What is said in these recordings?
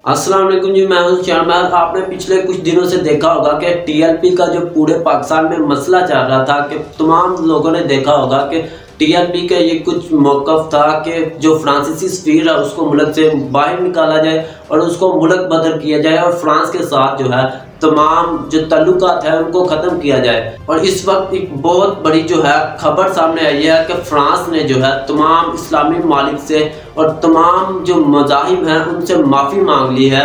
अस्सलाम वालेकुम जी, मैं हूं शाहबाज। आपने पिछले कुछ दिनों से देखा होगा कि टीएलपी का जो पूरे पाकिस्तान में मसला चल रहा था कि तमाम लोगों ने देखा होगा कि टीएलपी का ये कुछ मौक़िफ़ था कि जो फ्रांसीसी सफ़ीर है उसको मुल्क से बाहर निकाला जाए और उसको मुल्क बदल किया जाए और फ्रांस के साथ जो है तमाम जो ताल्लुकात है उनको ख़त्म किया जाए। और इस वक्त एक बहुत बड़ी जो है खबर सामने आई है कि फ्रांस ने जो है तमाम इस्लामी ममालिक से और तमाम जो मज़ाहिब हैं उनसे माफ़ी मांग ली है।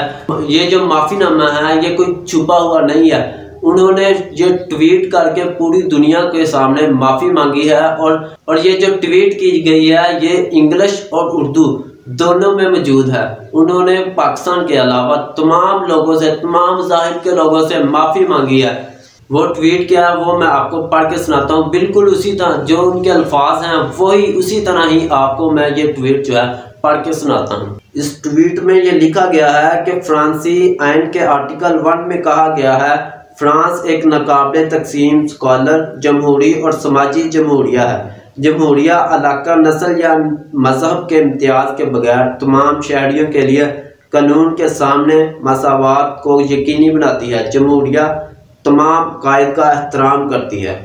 ये जो माफ़ीनामा है ये कोई छुपा हुआ नहीं है, उन्होंने ये ट्वीट करके पूरी दुनिया के सामने माफ़ी मांगी है। और ये जो ट्वीट की गई है ये इंग्लिश और उर्दू दोनों में मौजूद है। उन्होंने पाकिस्तान के अलावा तमाम लोगों से, तमाम मज़ाहिब के लोगों से माफ़ी मांगी है। वो ट्वीट क्या है वो मैं आपको पढ़ के सुनाता हूँ, बिल्कुल उसी तरह जो उनके अल्फाज हैं वही उसी तरह ही आपको मैं ये ट्वीट जो है पढ़ के सुनाता हूँ। इस ट्वीट में ये लिखा गया है कि फ्रांसी आइन के आर्टिकल 1 में कहा गया है, फ्रांस एक नाकाबिले तकसीम स्कॉलर जमहूरी और समाजी जमहूरिया है। जमहूरिया इलाका, नस्ल या मजहब के इम्तियाज़ के बगैर तमाम शहरियों के लिए कानून के सामने मसावात को यकीनी बनाती है। जमहूरिया तमाम कायद का एहतराम करती है।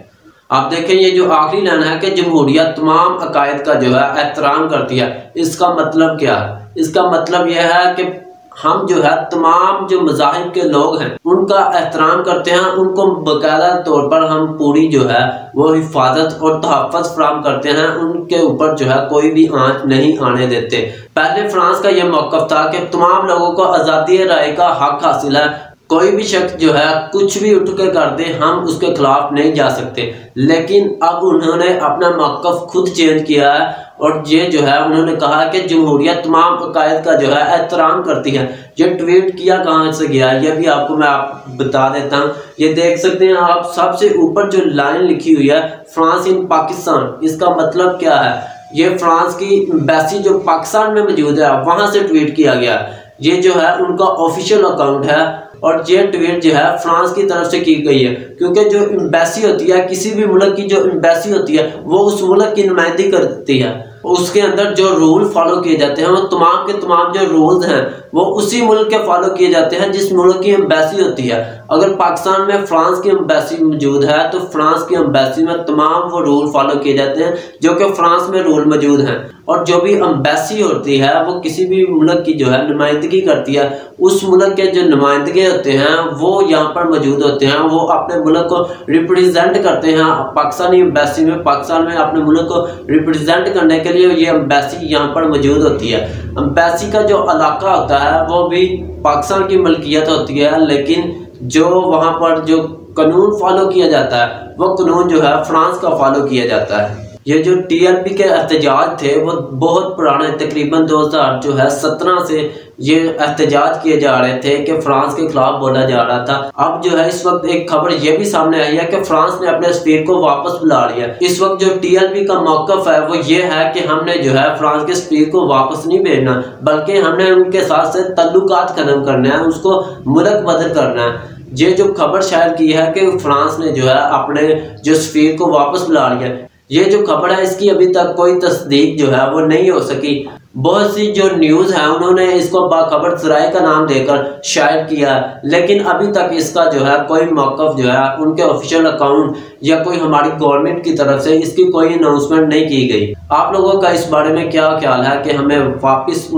आप देखें ये जो आखिरी लाइन है कि जमहूरिया तमाम अकायद का जो है एहतराम करती है। इसका मतलब क्या है? इसका मतलब यह है कि हम जो है तमाम जो मज़ाहिब के लोग हैं उनका एहतराम करते हैं, उनको बाकायदा तौर पर हम पूरी जो है वो हिफाजत और तहफ़्फ़ुज़ फराहम करते हैं, उनके ऊपर जो है कोई भी आंच नहीं आने देते। पहले फ्रांस का यह मौक़िफ़ था कि तमाम लोगों को आज़ादी राय का हक हासिल है, कोई भी शख्स जो है कुछ भी उठ कर कर दे हम उसके खिलाफ नहीं जा सकते। लेकिन अब उन्होंने अपना मौक़िफ़ खुद चेंज किया है और ये जो है उन्होंने कहा कि जमहूरियत तमाम अकायद का जो है एहतराम करती है। ये ट्वीट किया कहाँ से गया ये भी आपको मैं बता देता हूँ। ये देख सकते हैं आप, सबसे ऊपर जो लाइन लिखी हुई है फ्रांस इन पाकिस्तान, इसका मतलब क्या है? ये फ्रांस की एम्बेसी जो पाकिस्तान में मौजूद है वहाँ से ट्वीट किया गया। ये जो है उनका ऑफिशियल अकाउंट है और ये ट्वीट जो है फ्रांस की तरफ से की गई है, क्योंकि जो एम्बेसी होती है किसी भी मुल्क की, जो एम्बेसी होती है वो उस मुल्क की नुमाइंदगी करती है। उसके अंदर जो रूल फॉलो किए जाते हैं वो तमाम के तमाम जो रूल्स हैं वो उसी मुल्क के फॉलो किए जाते हैं जिस मुल्क की एम्बेसी होती है। अगर पाकिस्तान में फ्रांस की एम्बेसी मौजूद है तो फ्रांस की एम्बेसी में तमाम वो रूल फॉलो किए जाते हैं जो कि फ्रांस में रूल मौजूद हैं। और जो भी एम्बेसी होती है वो किसी भी मुल्क की जो है नुमाइंदगी करती है, उस मुल्क के जो नुमाइंदगे होते हैं वो यहाँ पर मौजूद होते हैं, वो अपने मुल्क को रिप्रेजेंट करते हैं। पाकिस्तानी एम्बेसी में, पाकिस्तान में अपने मुल्क को रिप्रेजेंट करने के लिए ये एम्बेसी यहाँ पर मौजूद होती है। एम्बेसी का जो इलाका होता है वो भी पाकिस्तान की मलकियत होती है, लेकिन जो वहाँ पर जो कानून फॉलो किया जाता है वो कानून जो है फ्रांस का फॉलो किया जाता है। ये जो टीएलपी के एहतजाज थे वो बहुत पुराने, तकरीबन 2017 से ये एहतजाज किए जा रहे थे कि फ्रांस के खिलाफ बोला जा रहा था। अब जो है इस वक्त एक खबर ये भी सामने आई है कि फ्रांस ने अपने सफीर को वापस बुला लिया। इस वक्त जो टीएलपी का मौक़िफ़ है वो ये है कि हमने जो है फ्रांस के सफीर को वापस नहीं भेजना, बल्कि हमने उनके साथ से ताल्लुकात ख़त्म करना है, उसको मुल्क बदल करना है। ये जो खबर शायद की है कि फ्रांस ने जो है अपने जो सफीर को वापस बुला लिया, ये जो खबर है इसकी अभी तक कोई तस्दीक जो है वो नहीं हो सकी। बहुत सी जो न्यूज़ है उन्होंने इसको बाखबर सराय का नाम देकर शायद किया, लेकिन अभी तक इसका जो है कोई मौक़िफ़ जो है उनके ऑफिशियल अकाउंट या कोई हमारी गवर्नमेंट की तरफ से इसकी कोई अनाउंसमेंट नहीं की गई। आप लोगों का इस बारे में क्या ख्याल है कि हमें वापस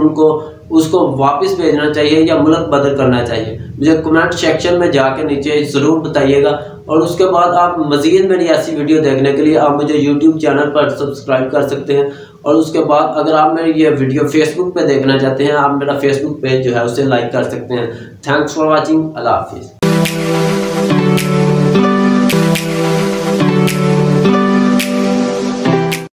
उसको वापस भेजना चाहिए या मुल्क बदल करना चाहिए? मुझे कमेंट सेक्शन में जाके नीचे ज़रूर बताइएगा। और उसके बाद आप मज़ीद मेरी ऐसी वीडियो देखने के लिए आप मुझे यूट्यूब चैनल पर सब्सक्राइब कर सकते हैं। और उसके बाद अगर आप मेरी ये वीडियो फेसबुक पे देखना चाहते हैं, आप मेरा फेसबुक पेज जो है उसे लाइक कर सकते हैं। Thanks for watching. अल्लाह हाफिज़।